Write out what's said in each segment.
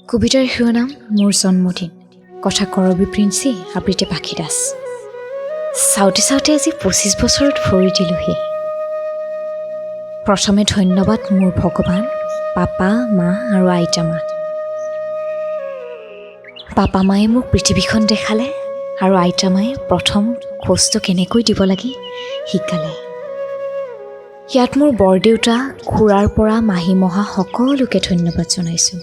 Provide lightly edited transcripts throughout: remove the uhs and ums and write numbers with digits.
কবিতাৰ শিৰোনাম মোৰ জন্মদিন, কথা কৰবী প্ৰিন্সি আবৃত্তি পাখি দাস। চাওঁতে চাওঁতে আজি ২৫ বছৰত ভৰি দিলোহি। প্ৰথমে ধন্যবাদ মোৰ ভগৱান, পাপা, মা আৰু আইতা মা। পাপা মায়ে মোক পৃথিৱীখন দেখালে আৰু আইতা মায়ে প্ৰথম খোজটো কেনেকৈ দিব লাগে শিকালে। ইয়াত মোৰ বৰদেউতা, খুৰাৰ পৰা মাহী মহা সকলোকে ধন্যবাদ জনাইছোঁ।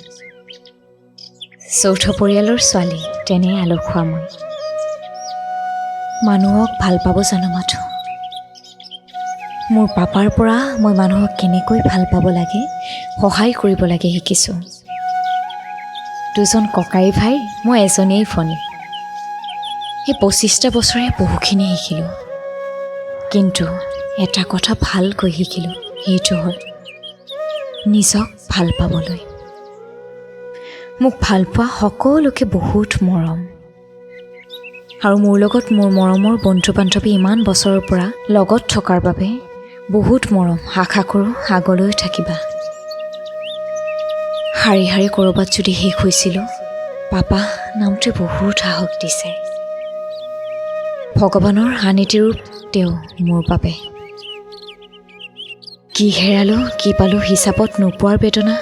চৌথ পৰিয়ালৰ ছোৱালী, তেনে আলসুৱা মই। মানুহক ভাল পাব জানো মাথো। মোৰ পাপাৰ পৰা মই মানুহক কেনেকৈ ভাল পাব লাগে, সহায় কৰিব লাগে শিকিছোঁ। দুজন ককাই ভাই, মই এজনীয়েই ভনী। এই ২৫টা বছৰে বহুখিনি শিকিলোঁ, কিন্তু এটা কথা ভালকৈ শিকিলোঁ, সেইটো হ'ল নিজক ভাল পাবলৈ। মোক ভাল পোৱা সকলোকে বহুত মৰম, আৰু মোৰ লগত মোৰ মৰমৰ বন্ধু বান্ধৱী ইমান বছৰৰ পৰা লগত থকাৰ বাবে বহুত মৰম। আশা কৰোঁ আগলৈ থাকিবা। শাৰী শাৰী ক'ৰবাত যদি শেষ হৈছিলোঁ, পাপা নামটোৱে বহুত সাহস দিছে। ভগৱানৰ আনীতি ৰূপ তেওঁ মোৰ বাবে। কি হেৰালোঁ কি পালোঁ হিচাপত নোপোৱাৰ বেদনা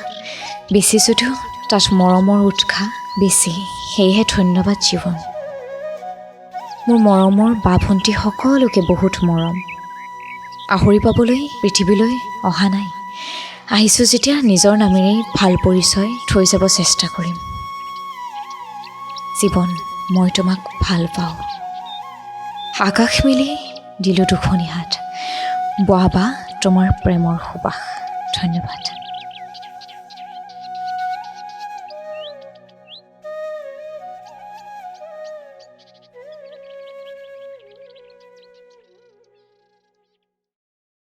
বেছি যদিও তাত মৰমৰ উৎসাহ বেছি, সেয়েহে ধন্যবাদ জীৱন। মোৰ মৰমৰ বা ভণ্টি সকলোকে বহুত মৰম। আহৰি পাবলৈ পৃথিৱীলৈ অহা নাই, আহিছোঁ যেতিয়া নিজৰ নামেৰেই ভাল পৰিচয় থৈ যাব চেষ্টা কৰিম। জীৱন, মই তোমাক ভাল পাওঁ। আকাশ মেলি দিলোঁ দুখনি হাত, বোৱা বা তোমাৰ প্ৰেমৰ সুবাস। ধন্যবাদ।